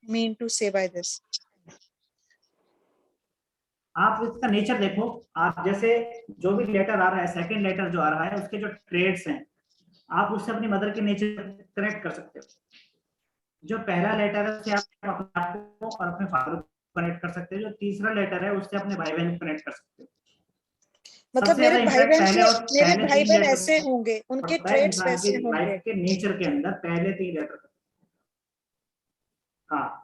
mean to say by this? आप इसका nature देखो, आप जैसे जो भी लेटर आ रहा है, सेकंड लेटर जो आ रहा है, उसके जो ट्रेड्स हैं, आप उससे अपनी मदर के नेचर कनेक्ट कर सकते हो। जो पहला लेटर है उससे आप अपने आप को और अपने फादर को कनेक्ट कर सकते हो। जो तीसरा लेटर है उससे अपने भाई बहन को कनेक्ट कर सकते हो। मतलब मेरे भाई बहन ऐसे होंगे, उनके ट्रेड्स इंसान की वैसे होंगे। लाइफ के नेचर के अंदर पहले 3 लेटर। हाँ,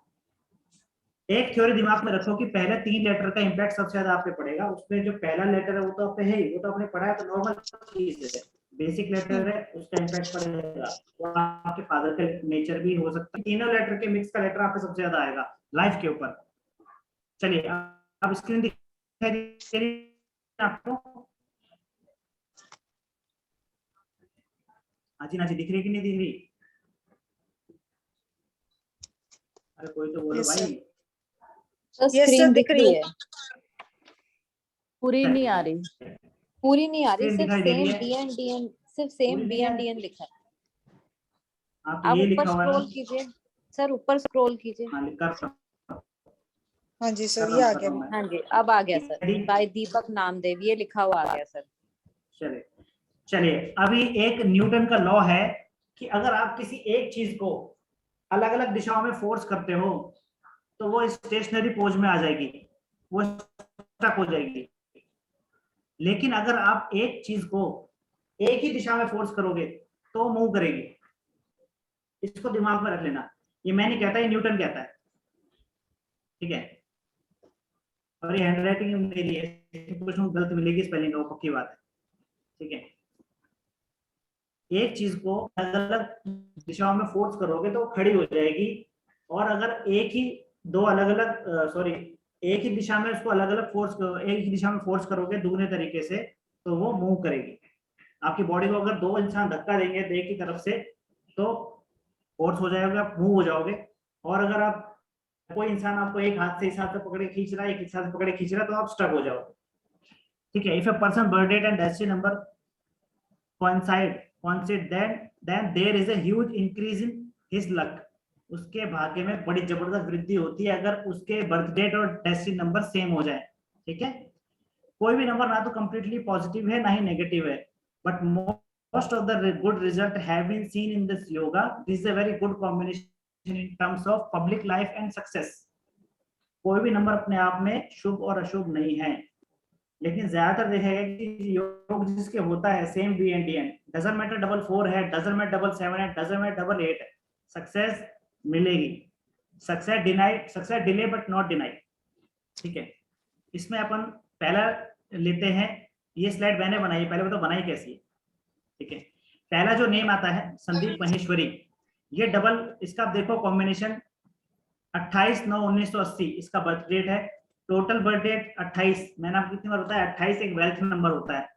एक थ्योरी दिमाग में रखो कि पहले 3 लेटर का इंपैक्ट सबसे ज्यादा आप पे पड़ेगा। उसमें जो पहला लेटर है वो तो आप पे है ही, वो तो आपने पढ़ा है, तो नॉर्मल चीज है, बेसिक लेटर है, उसका इंपैक्ट पड़ेगा। वो आपके फादर का नेचर भी हो सकता है। तीनों लेटर के मिक्स का लेटर आप पे सबसे ज्यादा आएगा लाइफ के ऊपर। चलिए आप स्क्रीन दिखाई दे रही है आपको? हाँ जी, ना जी, दिख रही कि नहीं दिख रही? अरे कोई तो बोलो भाई। स्क्रीन दिख रही है, पूरी नहीं आ रही, पूरी नहीं आ रही, स्क्रीन सिर्फ दिखाई दे रही सेम है? डी एन सिर्फ सेम पूरी डी नहीं आ एन रही? लिखा है। आप आप ये ऊपर लिखा हुआ है स्क्रॉल ना? कीजिए सर, ऊपर स्क्रॉल कीजिए। हाँ, कर हाँ जी सर, रहा ये हूँ, आ कर रहा गया। हूँ मैं। हाँ जी, अब आ गया सर, बाय दीपक नामदेव ये लिखा हुआ आ गया सर। चलिए चलिए, अभी एक न्यूटन का लॉ है कि अगर आप किसी एक चीज को अलग अलग दिशाओं में फोर्स करते हो तो वो स्टेशनरी पोज में आ जाएगी, वो स्टक हो जाएगी। लेकिन अगर आप एक चीज को एक ही दिशा में फोर्स करोगे तो मूव करेगी। इसको दिमाग में रख लेना, ये मैं नहीं कहता, ये न्यूटन कहता है, ठीक है? और ये हैंडराइटिंग मेरी है, कुछ गलत मिलेगी स्पेलिंग का, पक्की बात है, ठीक है? एक चीज को अलग अलग दिशाओं में फोर्स करोगे तो खड़ी हो जाएगी, और अगर एक ही दो अलग अलग सॉरी एक ही दिशा में उसको अलग अलग फोर्स, एक ही दिशा में फोर्स करोगे दुगने तरीके से, तो वो मूव करेगी। आपकी बॉडी को अगर 2 इंसान धक्का देंगे तो एक ही तरफ से, तो फोर्स हो जाएगा, आप मूव हो जाओगे। और अगर आप कोई इंसान आपको एक हाथ से इस हाथ से पकड़े खींच रहा है, एक इस हाथ से पकड़े खींच रहा है, तो आप स्टक हो जाओगे, ठीक है? If a person birth date and destiny number coincide then there is a huge increase in his luck। उसके भाग्य में बड़ी जबरदस्त वृद्धि होती है अगर उसके बर्थ डेट और डेस्टिनी नंबर सेम हो जाए, ठीक है? कोई भी नंबर ना तो कंप्लीटली पॉजिटिव है ना ही नेगेटिव है, but most of the good result have been seen in this yoga. This is a very good combination in terms of public life and success. कोई भी नंबर अपने आप में शुभ और अशुभ नहीं है, लेकिन ज्यादातर देखेगा कि योग जिसके होता है same B and D N, doesn't matter double 4 है, डजंट मैटर डबल 7 है, डजंट मैटर डबल 8 है, सक्सेस मिलेगी। Success delay but not deny, ठीक है? इसमें अपन पहला लेते हैं, ये स्लाइड मैंने बनाई, पहले बताओ बनाई कैसी है, ठीक है? पहला जो नेम आता है संदीप महेश्वरी, ये डबल, इसका आप देखो कॉम्बिनेशन 28/9/1980 इसका बर्थ डेट है। टोटल बर्थ डेट 28, मैंने आपको कितनी बार बताया, 28 एक वेल्थ नंबर होता है,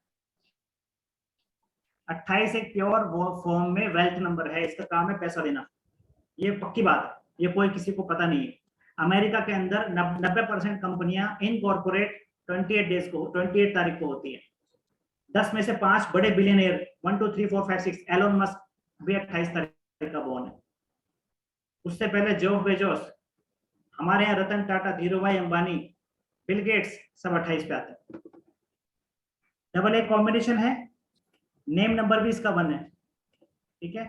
28 एक प्योर फॉर्म में वेल्थ नंबर है, इसका काम है पैसा देना, ये पक्की बात है, ये कोई किसी को पता नहीं है। अमेरिका के अंदर 90% कंपनियां इनकॉर्पोरेट 28 तारीख को होती है। 10 में से 5 बड़े बिलियनियर 1 2 3 4 5 6, एलोन मस्क भी 28 तारीख का बॉर्न है। उससे पहले जेफ बेजोस, हमारे यहाँ रतन टाटा, धीरू भाई अंबानी, बिल गेट्स, सब 28 पे आते हैं। डबल एक कॉम्बिनेशन है, नेम नंबर भी इसका 1 है, ठीक है?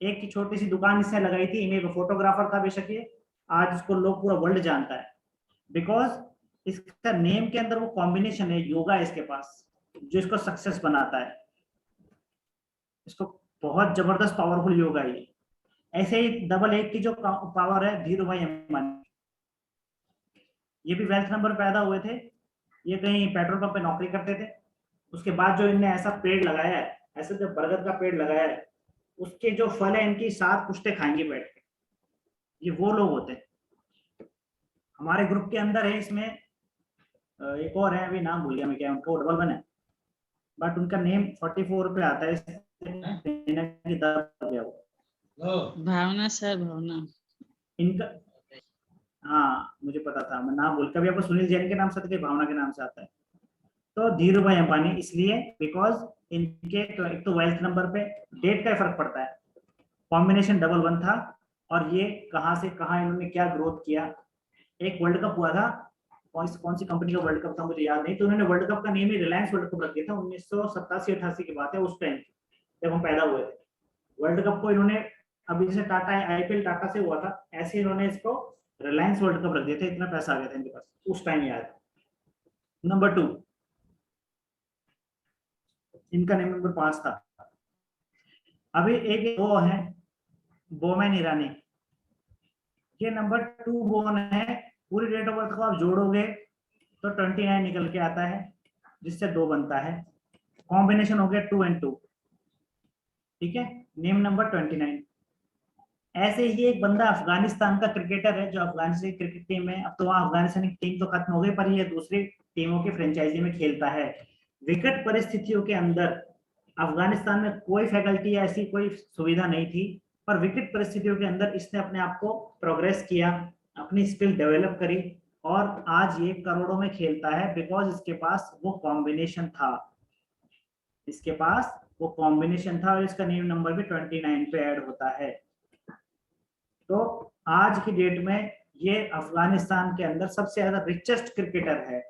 एक की छोटी सी दुकान इसने लगाई थी, इमेज फोटोग्राफर था बेशक ये, आज इसको लोग पूरा वर्ल्ड जानता है, बिकॉज इसका नेम के अंदर वो कॉम्बिनेशन है, योगा है इसके पास, जो इसको सक्सेस बनाता है। इसको बहुत जबरदस्त पावरफुल योगा है ये। ऐसे ही डबल एक की जो पावर है धीरू भाई अंबानी, ये भी वेल्थ नंबर पैदा हुए थे, ये कहीं पेट्रोल पंप पे नौकरी करते थे। उसके बाद जो इनने ऐसा पेड़ लगाया है, ऐसे जो बरगद का पेड़ लगाया है, उसके जो फल है इनकी 7 पुश्ते खाएंगे बैठ के, ये वो लोग होते हैं। हमारे ग्रुप के अंदर है इसमें एक और है, अभी नाम भूल गया मैं क्या, उनका डबल 1 है, बट उनका नेम 44 पे आता है, भावना सर, भावना इनका, हाँ मुझे पता था, मैं नाम भूल, कभी आपको सुनील जैन के नाम से आता है, भावना के नाम से आता है। तो धीरू भाई अंबानी इसलिए बिकॉज इनके एक तो वेल्थ नंबर पे डेट का फर्क पड़ता है, कॉम्बिनेशन डबल 1 था, और ये कहाँ से कहाँ इन्होंने क्या ग्रोथ किया। एक वर्ल्ड कप हुआ था, कौन सी कंपनी का वर्ल्ड कप था मुझे याद नहीं, तो उन्होंने वर्ल्ड कप का नेम ही रिलायंस वर्ल्ड कप रख दिया था। 1987-88 की बात है, उस टाइम जब हम पैदा हुए थे। वर्ल्ड कप को इन्होंने, अभी जैसे टाटा आईपीएल टाटा से हुआ था, ऐसे इन्होंने इसको रिलायंस वर्ल्ड कप रख दिया था। इतना पैसा आ गया था इनके पास उस टाइम, याद। नंबर 2, इनका नेम नंबर 5 था। अभी एक वो है बोमैन ईरानी, ये नंबर 2 बोन है। पूरी डेट ऑफ बर्थ को आप जोड़ोगे तो 29 निकल के आता है, जिससे 2 बनता है। कॉम्बिनेशन हो गया 2 and 2, ठीक है। Name number 29। ऐसे ही एक बंदा अफगानिस्तान का क्रिकेटर है, जो अफगानिस्तान की क्रिकेट टीम है। अब तो वहाँ अफगानिस्तान की टीम तो खत्म हो गई, पर ये दूसरी टीमों की फ्रेंचाइजी में खेलता है। विकट परिस्थितियों के अंदर अफगानिस्तान में कोई फैकल्टी या ऐसी कोई सुविधा नहीं थी, पर विकट परिस्थितियों के अंदर इसने अपने आप को प्रोग्रेस किया, अपनी स्किल डेवलप करी, और आज ये करोड़ों में खेलता है बिकॉज इसके पास वो कॉम्बिनेशन था। इसके पास वो कॉम्बिनेशन था, और इसका नेम नंबर भी 29 पे ऐड होता है। तो आज की डेट में ये अफगानिस्तान के अंदर सबसे ज्यादा रिचेस्ट क्रिकेटर है,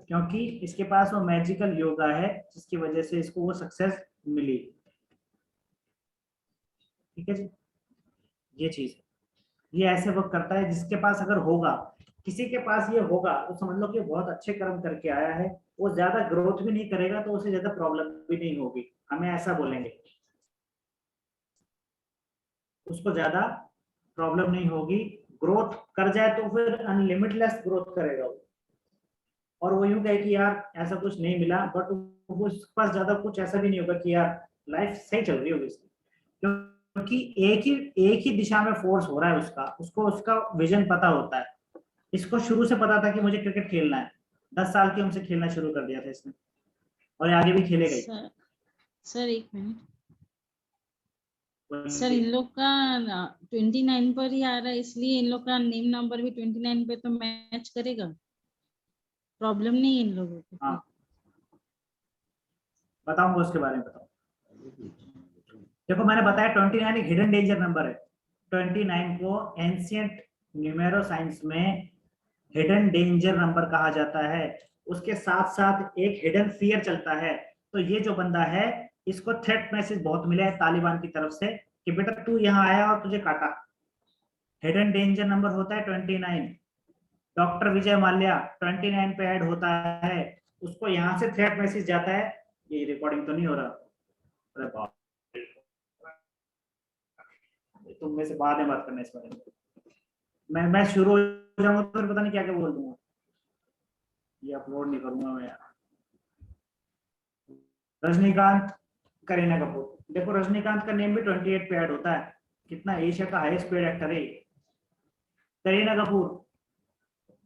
क्योंकि इसके पास वो मैजिकल योगा है, जिसकी वजह से इसको वो सक्सेस मिली। ठीक है जी, ये चीज ये ऐसे वर्क करता है। जिसके पास अगर होगा, किसी के पास ये होगा, तो समझ लो कि बहुत अच्छे कर्म करके आया है। वो ज्यादा ग्रोथ भी नहीं करेगा तो उसे ज्यादा प्रॉब्लम भी नहीं होगी, हमें ऐसा बोलेंगे। उसको ज्यादा प्रॉब्लम नहीं होगी, ग्रोथ कर जाए तो फिर अनलिमिटलेस ग्रोथ करेगा वो। और वो यूं कहे कि यार ऐसा कुछ नहीं मिला, बट उसके पास ज्यादा कुछ ऐसा भी नहीं होगा कि यार लाइफ सही चल रही होगी इसकी, क्योंकि एक ही दिशा में फोर्स हो रहा है उसका, उसको उसका विजन पता होता है। इसको शुरू से पता था कि मुझे क्रिकेट खेलना है, 10 साल की उम्र से खेलना शुरू कर दिया था इसने, और आगे भी खेलेगा। सर एक मिनट सर, इन लोग का 29 पर ही आ रहा है, इसलिए इन लोग का नेम नंबर भी 29 पे तो मैच करेगा, प्रॉब्लम नहीं है इन लोगों को। हाँ, बताऊंगा उसके बारे में, बताऊं। देखो मैंने बताया 29 एक हिडन डेंजर नंबर है। 29 को एंशिएंट न्यूमेरो साइंस में हिडन डेंजर नंबर कहा जाता है। उसके साथ साथ एक हिडन फियर चलता है। तो ये जो बंदा है, इसको थ्रेट मैसेज बहुत मिला है तालिबान की तरफ से कि बेटा तू यहाँ आया और तुझे काटा। हिडन डेंजर नंबर होता है 29। डॉक्टर विजय माल्या 29 पे ऐड होता है, उसको यहाँ से थ्रेट मैसेज जाता है। ये रिकॉर्डिंग तो नहीं हो रहा? अरे बाप, तुम में से बाद में बात करना इस बारे में। मैं शुरू हो जाऊंगा तो फिर पता नहीं क्या क्या बोल दूंगा, ये अपलोड नहीं करूंगा मैं यार। रजनीकांत, करीना कपूर, देखो रजनीकांत का नेम भी 28 पे ऐड होता है। कितना एशिया का हाईएस्ट पेड एक्टर है। करीना कपूर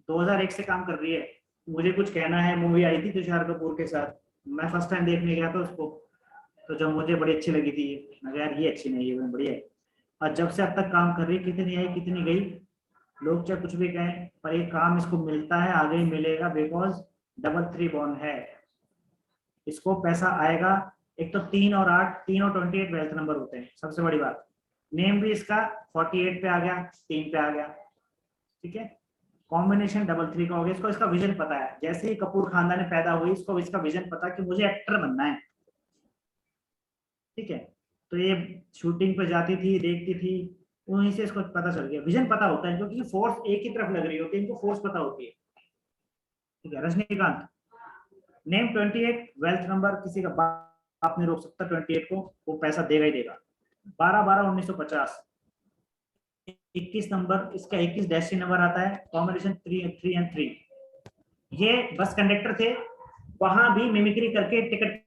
2001 से काम कर रही है। मुझे कुछ कहना है मूवी आई थी तुषार कपूर के साथ, मैं फर्स्ट टाइम देखने गया था उसको, तो जब मुझे बड़ी अच्छी लगी थी, मैं यार ये अच्छी नहीं है, बढ़िया है। और जब से अब तक काम कर रही है, कितनी आई कितनी गई, लोग चाहे कुछ भी कहें, पर ये काम इसको मिलता है, आगे ही मिलेगा, बिकॉज 3 बॉर्न है, इसको पैसा आएगा। एक तो 3 और 8, 3 और 28 वेल्थ नंबर होते हैं, सबसे बड़ी बात। नेम भी इसका 48 पे आ गया, 3 पे आ गया, ठीक है। कॉम्बिनेशन 3 का हो गया। इसको इसका विजन पता है, जैसे ही कपूर खानदान में पैदा हुई, इसको इसका विजन पता कि मुझे एक्टर बनना है, ठीक है। तो ये शूटिंग पे जाती थी, देखती थी, वहीं से इसको पता चल गया, विजन पता होता है, क्योंकि फोर्स एक ही तरफ लग रही होती है, इनको फोर्स पता होती है, ठीक है। रजनीकांत नेम 28, वेल्थ नंबर किसी का बाप नहीं रोक सकता 28 को, वो पैसा देगा ही देगा। 12/12/1950 21 नंबर इसका, 21 डेस्टिनी नंबर आता है। Combination 3 and 3। ये बस कंडक्टर थे, वहां भी मिमिक्री करके टिकट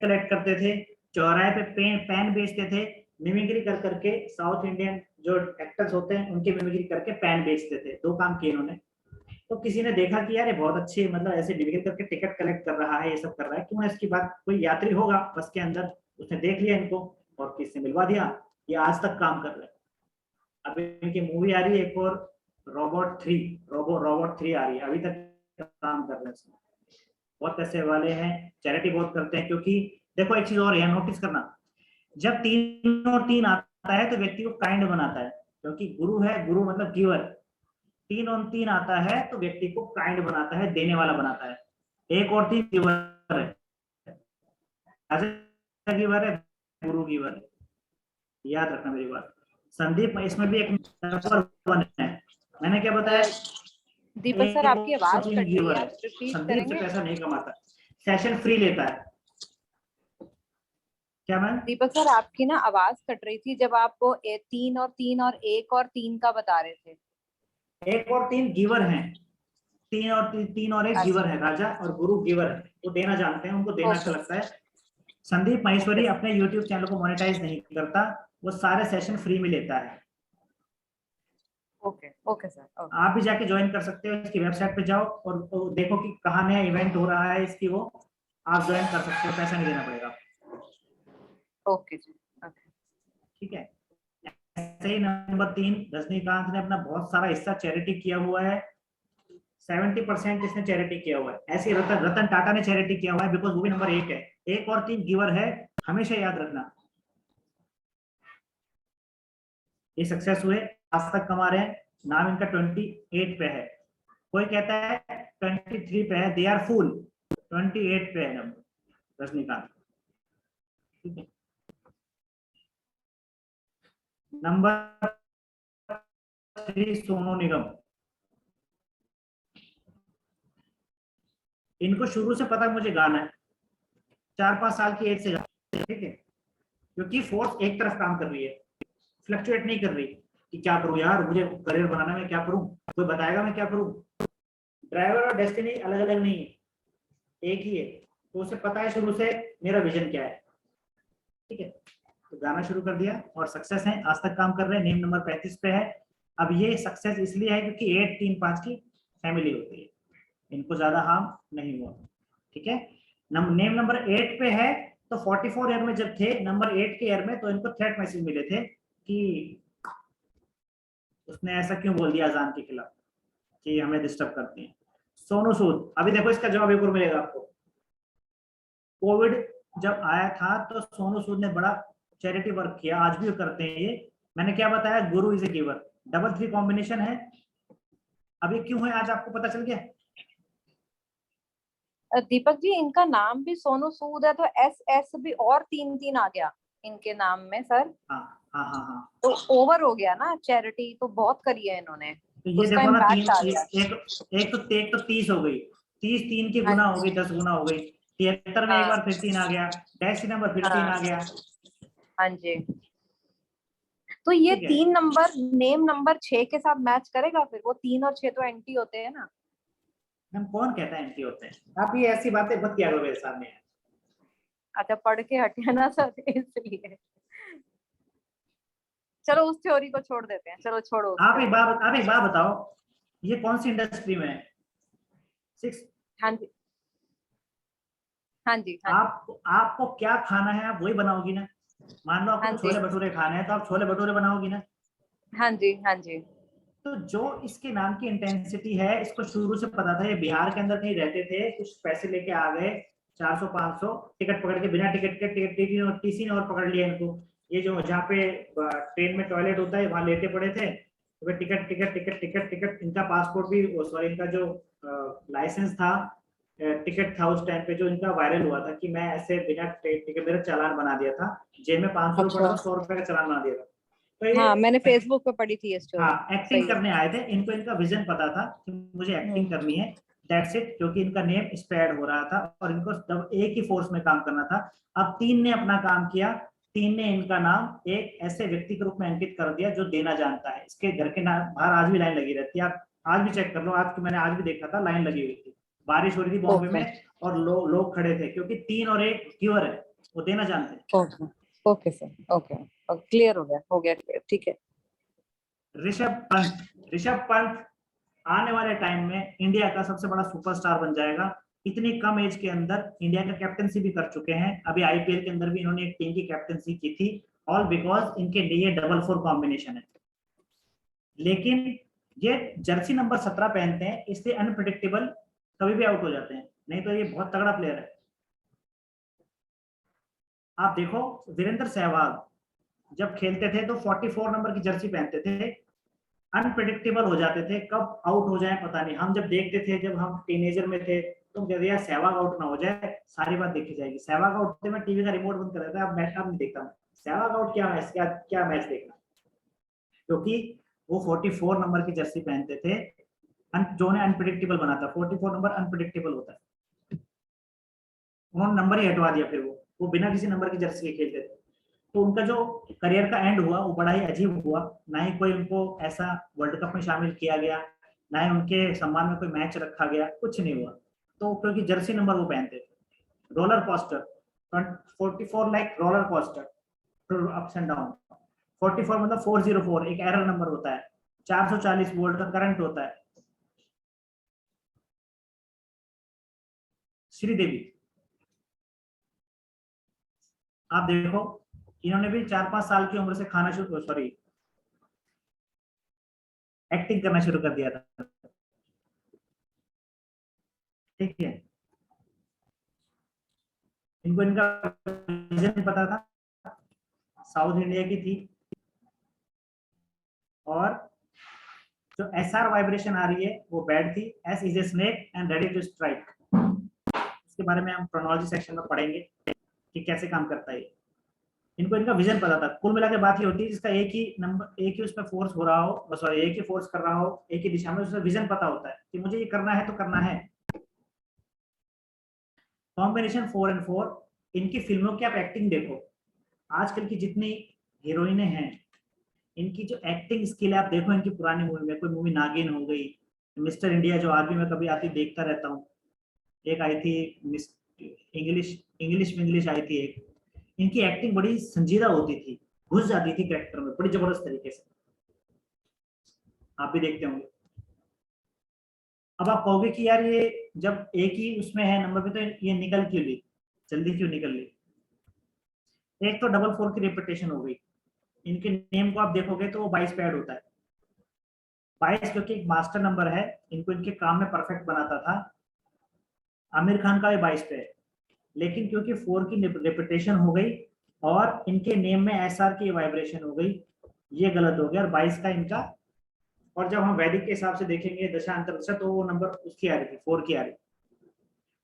कलेक्ट करते थे, चौराहे पे पैन बेचते थे, मिमिक्री कर करके। साउथ इंडियन जो एक्टर्स होते हैं उनकी मिमिक्री करके पैन बेचते थे। 2 काम किए इन्होंने। तो किसी ने देखा कि यार ये बहुत अच्छी, मतलब ऐसे मिमिक्री करके टिकट कलेक्ट कर रहा है, ये सब कर रहा है, क्यों इसकी बात, कोई यात्री होगा बस के अंदर, उसने देख लिया इनको और किसने मिलवा दिया। ये आज तक काम कर रहे हैं। अब इनकी मूवी आ रही है एक और, रोबोट 3 आ रही है, अभी तक काम कर रहे हैं। बहुत पैसे वाले हैं, चैरिटी बहुत करते हैं। क्योंकि देखो एक चीज और है, नोटिस करना, जब 3 और 3 आता है तो व्यक्ति को काइंड बनाता है। क्योंकि गुरु है, गुरु मतलब गिवर, 3 और 3 आता है तो व्यक्ति को काइंड बनाता है, देने वाला बनाता है। 1 और 3 गिवर है, गिवर है, गुरु गिवर है, याद रखना मेरी बात। संदीप इसमें भी एक नंबर 1 है, मैंने क्या बताया? दीपक सर आपकी आवाज कट रही है, आप रिपीट संदीप से करेंगे? पैसा नहीं कमाता, सेशन फ्री लेता है। क्या मैम? दीपक सर आपकी ना आवाज कट रही थी जब आप 3 और 3 और 1 और 3 का बता रहे थे। 1 और 3 गिवर हैं, 3 और 1 गिवर है, राजा और गुरु गिवर है, वो देना जानते हैं, उनको देना अच्छा लगता है। संदीप माहेश्वरी अपने YouTube चैनल को मोनेटाइज नहीं करता, वो सारे सेशन फ्री में लेता है। Okay okay sir. आप भी जाके ज्वाइन कर सकते हो, इसकी वेबसाइट पे जाओ और देखो कि कहाँ नया इवेंट हो रहा है इसकी, वो आप ज्वाइन कर सकते हो, पैसा नहीं देना पड़ेगा। ओके जी, ठीक है। ऐसे ही नंबर 3 रजनीकांत ने अपना बहुत सारा हिस्सा चैरिटी किया हुआ है, 70% इसने चैरिटी किया हुआ है। ऐसे रतन टाटा ने चैरिटी किया हुआ है, बिकॉज वो भी नंबर 1 है। 1 और 3 गिवर है, हमेशा याद रखना। ये सक्सेस हुए, आज तक कमा रहे हैं, नाम इनका 28 पे है, कोई कहता है 23 पे है, दे आर फूल, 28 पे है नंबर रजनीकांत। ठीक है। नंबर 3 सोनू निगम। इनको शुरू से पता मुझे गाना है, 4-5 साल की एज से, ठीक है, क्योंकि फोर्स एक तरफ काम कर रही है, फ्लक्चुएट नहीं कर रही कि क्या करूं यार, मुझे करियर बनाना, मैं क्या करूं, कोई बताएगा मैं क्या करूं। ड्राइवर और डेस्टिनी अलग अलग नहीं है, एक ही है, तो उसे पता है शुरू से मेरा विजन क्या है। ठीक है, तो गाना शुरू कर दिया और सक्सेस है, आज तक काम कर रहे हैं, नेम नंबर 35 पे है। अब ये सक्सेस इसलिए है क्योंकि 8, 3, 5 की फैमिली होती है, इनको ज्यादा हार्म नहीं हुआ। ठीक है, नेम नंबर 8 पे है, तो 44 ईयर में जब थे नंबर 8 के ईयर में, तो इनको थ्रेट मैसेज मिले थे कि उसने ऐसा क्यों बोल दिया अजान के खिलाफ कि हमें डिस्टर्ब करते हैं। सोनू सूद, अभी देखो इसका जवाब एक और मिलेगा आपको। कोविड जब आया था तो सोनू सूद ने बड़ा चैरिटी वर्क किया, आज भी करते हैं ये। मैंने क्या बताया, गुरु इज ए गिवर, 3-3 कॉम्बिनेशन है। अभी क्यों है आज आपको पता चल गया? दीपक जी इनका नाम भी सोनू सूद है, तो एस भी और 3-3 आ गया इनके नाम में सर। हाँ हाँ हाँ हाँ, तो ओवर हो गया ना, चैरिटी तो बहुत करी है इन्होंने, तो ये उसका देखो ना, इम्पैक्ट आ गया। एक तो 30 हो गई, 30 3 की गुना हो गई, 10 गुना हो गई। 73 में एक बार फिर 3 आ गया, डैश नंबर फिर 3 आ गया। हाँ जी, तो ये 3 नंबर नेम नंबर 6 के साथ मैच करेगा फिर? वो 3 और 6 तो एंटी होते हैं ना। हम कौन कहता है एंटी होते हैं? आप ये ऐसी बातें मत किया करो मेरे सामने। अच्छा, पढ़ के हटे ना सर इसलिए। चलो उस थ्योरी को छोड़ देते हैं, चलो छोड़ो। आप एक बात बताओ, ये कौन सी इंडस्ट्री में है? 6। हाँ जी हाँ जी हाँ आपको क्या खाना है, आप वही बनाओगी ना। मान लो आपको छोले भटूरे खाने हैं, तो आप छोले भटूरे बनाओगी ना। हाँ जी हाँ जी। तो जो इसके नाम की इंटेंसिटी है, इसको शुरू से पता था, ये बिहार के अंदर कहीं रहते थे, कुछ पैसे लेके आ गए, 400-500 टिकट पकड़ के, बिना टिकट के टीसी ने और पकड़ लिया इनको। ये जो जहाँ पे ट्रेन में टॉयलेट होता है वहां लेटे पड़े थे, तो ticket ticket ticket ticket ticket, इनका पासपोर्ट भी, सॉरी इनका जो लाइसेंस था, टिकट था उस टाइम पे जो इनका वायरल हुआ था कि मैं ऐसे बिना टिकट, मेरा चालान बना दिया था, जेब में 500 रुपए था, 100 रुपए का चालान बना दिया था। तो ये, हाँ मैंने फेसबुक पे पढ़ी थी ये स्टोरी। हाँ, एक्टिंग करने आए थे, इनको इनका विजन पता था कि मुझे एक्टिंग करनी है, दैट्स इट, क्योंकि इनका नेम स्प्रेड हो रहा था और इनको तब एक ही फोर्स में काम करना था। अब 3 ने अपना काम किया, 3 ने इनका नाम एक ऐसे व्यक्ति के रूप में अंकित कर दिया जो देना जानता है। इसके घर के बाहर आज भी लाइन लगी रहती है, आप आज भी चेक कर लो, आज मैंने आज भी देखा था, लाइन लगी हुई थी, बारिश हो रही थी बॉम्बे में और लोग खड़े थे, क्योंकि 3 और 1 गिवर है, वो देना जानते हैं। ओके सर, ओके, क्लियर हो गया क्लियर, ठीक है। ऋषभ पंत आने वाले टाइम में इंडिया का सबसे बड़ा सुपरस्टार बन जाएगा। इतनी कम एज के अंदर इंडिया का कैप्टनसी भी कर चुके हैं, अभी आईपीएल के अंदर भी इन्होंने एक टीम की कैप्टनसी की थी, ऑल बिकॉज इनके लिए 4-4 कॉम्बिनेशन है। लेकिन ये जर्सी नंबर 17 पहनते हैं, इसलिए अनप्रिडिक्टेबल, कभी भी आउट हो जाते हैं, नहीं तो ये बहुत तगड़ा प्लेयर है। आप देखो वीरेंद्र सहवाग, जब खेलते थे तो 44 नंबर की जर्सी पहनते थे, अनप्रेडिक्टेबल हो जाते थे, कब आउट हो जाए पता नहीं। हम जब देखते थे, जब हम टीनेजर में थे, तो कहते यार सहवाग आउट ना हो जाए, सारी बात देखी जाएगी। सहवाग आउट होते मैं टीवी का रिमोट बंद कर देता था, अब मैच नहीं देखता मैं। सहवाग आउट क्या मैच, क्या मैच देखना, क्योंकि वो 44 नंबर की जर्सी पहनते थे, जो उन्हें अनप्रेडिक्टेबल बनाता। 44 नंबर अनप्रेडिक्टेबल होता है, उन्होंने नंबर ही हटवा दिया, फिर वो बिना किसी नंबर की जर्सी के खेलते थे। तो उनका जो करियर का एंड हुआ वो बड़ा ही अजीब हुआ। ना ही कोई उनको ऐसा वर्ल्ड कप में शामिल किया गया, ना ही उनके सम्मान में कोई मैच रखा गया, कुछ नहीं हुआ। तो क्योंकि जर्सी नंबर वो पहनते थे। Roller coaster 44 like roller coaster, ups and down. 44 मतलब 404 एक एरर नंबर होता है, 440 वोल्ट का करंट होता है। श्रीदेवी आप देखो, इन्होंने भी 4-5 साल की उम्र से खाना शुरू, सॉरी एक्टिंग करना शुरू कर दिया था, ठीक है। इनको इनका विजन पता था, साउथ इंडिया की थी। और जो एसआर वाइब्रेशन आ रही है वो बैड थी, S is a snake and ready to strike. इसके बारे में हम प्रोनोलॉजी सेक्शन में पढ़ेंगे कि कैसे काम करता है। इनको इनका विजन पता था। कुल मिला के बात ये होती है जिसका एक ही नंबर, एक ही उसमें फोर्स हो रहा हो, सॉरी एक ही फोर्स कर रहा हो एक ही दिशा में, उसका विजन पता होता है कि मुझे ये करना है तो करना है। Combination 4 and 4। इनकी फिल्मों की आप एक्टिंग देखो, आजकल की जितनी हीरोइनें हैं, इनकी जो एक्टिंग स्किल है आप देखो। इनकी पुरानी मूवी में, कोई मूवी नागिन हो गई, मिस्टर इंडिया जो आज भी मैं कभी आती देखता रहता हूँ, एक आई थी इंग्लिश आई थी एक। इनकी एक्टिंग बड़ी संजीदा होती थी, घुस जाती थी कैरेक्टर में बड़ी जबरदस्त तरीके से, आप भी देखते होंगे। अब आप कहोगे कि यार ये जब एक ही उसमें है नंबर पे, तो ये निकल क्यों ली, जल्दी क्यों निकल ली? एक तो 44 की रिपीटेशन हो गई। इनके नेम को आप देखोगे तो वो 22 पे ऐड होता है। 22 क्योंकि एक मास्टर नंबर है, इनको इनके काम में परफेक्ट बनाता था। आमिर खान का भी 22 पे है, लेकिन क्योंकि 4 की रिपीटेशन हो गई और इनके नेम में एसआर की वाइब्रेशन हो गई, ये गलत हो गया। और 22 का इनका, और जब हम वैदिक के हिसाब से देखेंगे दशा अंतरदशा, तो वो नंबर उसकी आ रही थी, 4 की आ रही।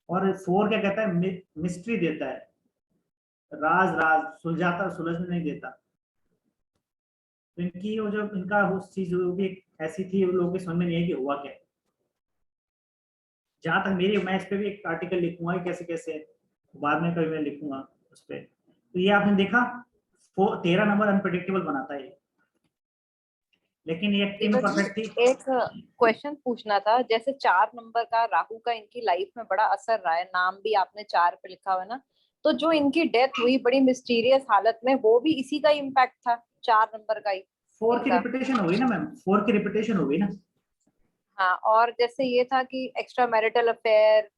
और 4 क्या कहता है, मिस्ट्री देता है, राज सुलझाता, सुलझने नहीं देता। तो इनकी वो जो इनका उस चीज वो भी एक ऐसी थी, लोगों की समझ में नहीं है कि हुआ क्या। जहां तक मेरी, मैं इस पे भी एक आर्टिकल लिखूंगा कैसे कैसे, बाद में कभी मैं लिखूंगा उस पर। तो ये आपने देखा 13 नंबर अनप्रेडिक्टेबल बनाता है, लेकिन ये एक्टिंग में परफेक्ट थी। एक क्वेश्चन पूछना था, जैसे 4 नंबर का राहु का इनकी लाइफ में बड़ा असर रहा है, नाम भी आपने 4 पे लिखा हुआ है ना, तो जो इनकी डेथ हुई बड़ी मिस्टीरियस हालत में, वो भी इसी का इम्पैक्ट था, 4 नंबर का ही? 4 की रिपीटेशन हो गई ना मैम, 4 की रिपीटेशन हो गई ना। हाँ, और जैसे ये था कि एक्स्ट्रा मैरिटल अफेयर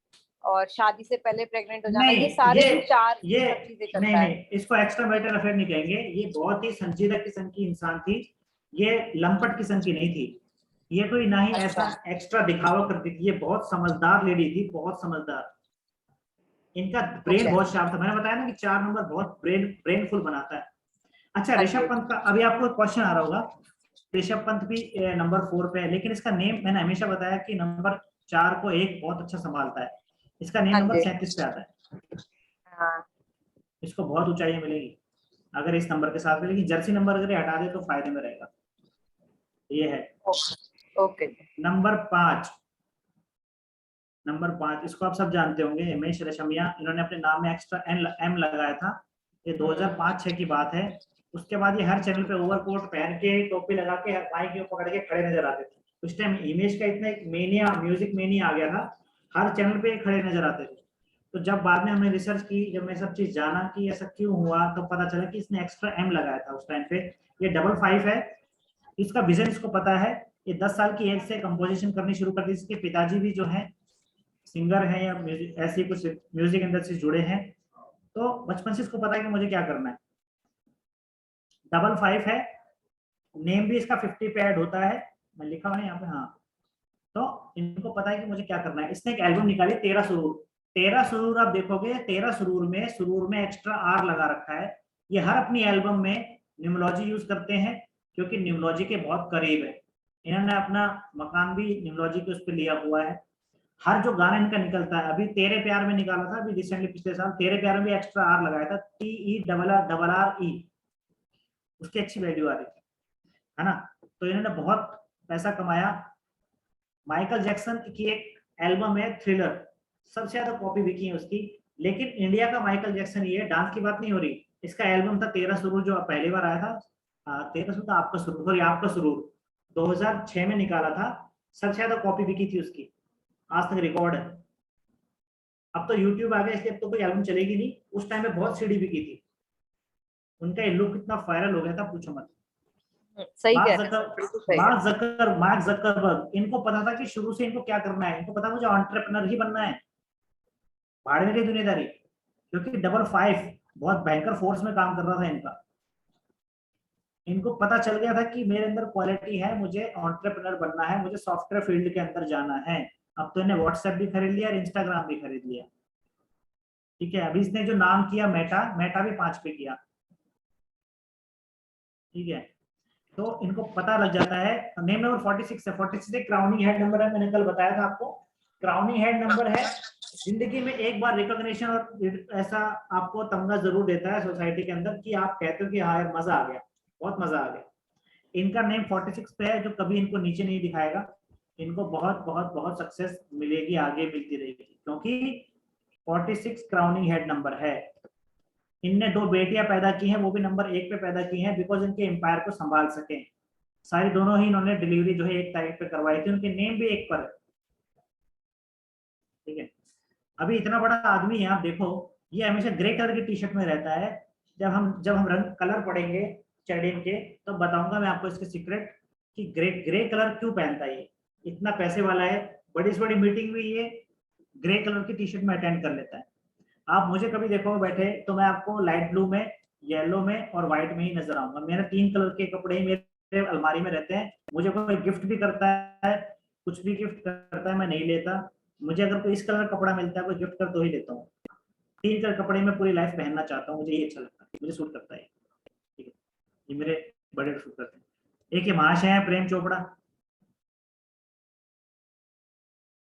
और शादी से पहले प्रेग्नेंट हो जाना, ये सारे ये, भी 4 ये चीजें करता है। नहीं, इसको एक्स्ट्रा मैरिटल अफेयर नहीं कहेंगे। ये बहुत ही संजीदा किस्म की इंसान थी, ये लंपट किस्म की नहीं थी। ये कोई ना ही ऐसा एक्स्ट्रा दिखावा करती थी, ये बहुत समझदार लेडी थी, बहुत समझदार। इनका ब्रेन बहुत शार्प था, मैंने बताया ना कि 4 नंबर बहुत ब्रेनफुल बनाता है। अच्छा, ऋषभ पंत का अभी आपको क्वेश्चन आ रहा होगा। ऋषभ पंत भी नंबर 4 पे है, लेकिन इसका नेम मैंने हमेशा बताया कि नंबर 4 को एक बहुत अच्छा संभालता है। इसका नेम नंबर 37 पे आता है। इसको बहुत ऊंचाई मिलेगी अगर इस नंबर के साथ, लेकिन जर्सी नंबर अगर हटा दे तो फायदे में रहेगा। ये है ओके। नंबर 5, नंबर 5 इसको आप सब जानते होंगे, हिमेश रेशमिया। इन्होंने अपने नाम में एक्स्ट्रा एम लगाया था। ये 2005-6 की बात है। उसके बाद ये हर चैनल पे ओवरकोट पहन के, टोपी लगा के, माइक को पकड़ के खड़े नजर आते थे। उस टाइम हिमेश का इतना एक मेनिया, म्यूजिक मेनिया आ गया था, हर चैनल पे खड़े नजर आते थे। तो जब बाद में हमने रिसर्च की, जब मैं सब चीज जाना कि ऐसा क्यों हुआ, तो पता चला कि इसने एक्स्ट्रा एम लगाया था उस टाइम पे। ये 55 है, इसका विजन इसको पता है। ये 10 साल की एज से कंपोजिशन करनी शुरू कर दी। इसके पिताजी भी जो है सिंगर हैं या ऐसे कुछ म्यूजिक इंडस्ट्री से जुड़े हैं, तो बचपन से इसको पता है कि मुझे क्या करना है। 55 है, नेम भी इसका 50 पे ऐड होता है, मैं लिखा हुआ है यहाँ पे, हाँ। तो इनको पता है कि मुझे क्या करना है। इसने एक एल्बम निकाली 13 सुरूर। 13 सुरूर आप देखोगे, 13 सुरूर में एक्स्ट्रा आर लगा रखा है। ये हर अपनी एल्बम में न्यूमोलॉजी यूज करते हैं क्योंकि न्यूमोलॉजी के बहुत करीब है। इन्होंने अपना मकान भी न्यूमोलॉजी के उस पर लिया हुआ है। हर जो गाना इनका निकलता है, अभी तेरे प्यार में निकाला था अभी रिसेंटली पिछले साल, तेरे प्यार में भी एक्स्ट्रा आर लगाया था, TERRE, उसकी अच्छी वैल्यू आ रही थी, है ना। तो इन्होंने बहुत पैसा कमाया। माइकल जैक्सन की एक एल्बम है थ्रिलर, सबसे ज्यादा कॉपी बिकी है उसकी, लेकिन इंडिया का माइकल जैक्सन ये डांस की बात नहीं हो रही। इसका एल्बम था तेरा सुरूर जो पहली बार आया था, तेरा सुरूर आपका सुरूर, सॉरी आपका सुरूर 2006 में निकाला था, सबसे ज्यादा कॉपी बिकी थी उसकी, आज तक रिकॉर्ड है। अब तो यूट्यूब आ गया इसलिए अब तो कोई एल्बम चलेगी नहीं, उस टाइम में बहुत सीडी बिकी थी। उनका ये लुक इतना वायरल हो गया था पूछो मत। सही कह रहे हैं, बिल्कुल सही कह रहे हैं। मार्क जकरबर्ग, इनको पता था कि शुरू से इनको क्या करना है, इनको पता मुझे एंटरप्रेन्योर ही बनना है, भाड़ने की दुनियादारी, क्योंकि 55 बहुत भयंकर फोर्स में काम कर रहा था इनका। इनको पता चल गया था कि मेरे अंदर क्वालिटी है, मुझे एंटरप्रेन्योर बनना है, मुझे सॉफ्टवेयर फील्ड के अंदर जाना है। अब तो इन्हें व्हाट्सएप भी खरीद लिया और इंस्टाग्राम भी खरीद लिया, ठीक है। अभी इसने जो नाम किया मेटा, मेटा भी 5 पे किया, ठीक है। तो इनको पता लग जाता है। नेम नंबर 46 है, 46 एक क्राउनिंग हेड नंबर है, मैंने कल बताया था आपको, क्राउनिंग हेड नंबर है। जिंदगी में एक बार रिकॉग्निशन और ऐसा आपको तमगा जरूर देता है सोसाइटी के अंदर कि आप कहते हो कि हाँ यार मजा आ गया, बहुत मजा आ गया। इनका नेम 46 पे है, जो कभी इनको नीचे नहीं दिखाएगा। इनको बहुत बहुत बहुत सक्सेस मिलेगी, आगे मिलती रहेगी, क्योंकि 46 क्राउनिंग हेड नंबर है। इनने 2 बेटियां पैदा की हैं, वो भी नंबर 1 पे पैदा की हैं, बिकॉज इनके एम्पायर को संभाल सके। सारी दोनों ही इन्होंने डिलीवरी जो है 1 तारीख पे करवाई थी, उनके नेम भी 1 पर है, ठीक है। अभी इतना बड़ा आदमी है, आप देखो ये हमेशा ग्रे कलर की टी शर्ट में रहता है। जब हम रंग कलर पढ़ेंगे चैडिन के, तो बताऊंगा मैं आपको इसके सीक्रेट कि ग्रे कलर क्यों पहनता है। ये इतना पैसे वाला है, बड़ी से बड़ी मीटिंग भी ये ग्रे कलर की टी शर्ट में अटेंड कर लेता है। आप मुझे कभी देखोगे बैठे तो मैं आपको लाइट ब्लू में, येलो में और व्हाइट में ही नजर आऊंगा। मेरे 3 कलर के कपड़े ही मेरे अलमारी में रहते हैं। मुझे कोई गिफ्ट भी करता है, कुछ भी गिफ्ट करता है, मैं नहीं लेता। मुझे अगर कोई इस कलर का कपड़ा मिलता है, कोई गिफ्ट कर तो ही लेता हूँ। 3 कलर कपड़े में पूरी लाइफ पहनना चाहता हूँ, मुझे ये अच्छा लगता है, मुझे सूट करता है, ठीक है। ये मेरे बड़े सूट करते हैं। एक ये महाशय है प्रेम चोपड़ा,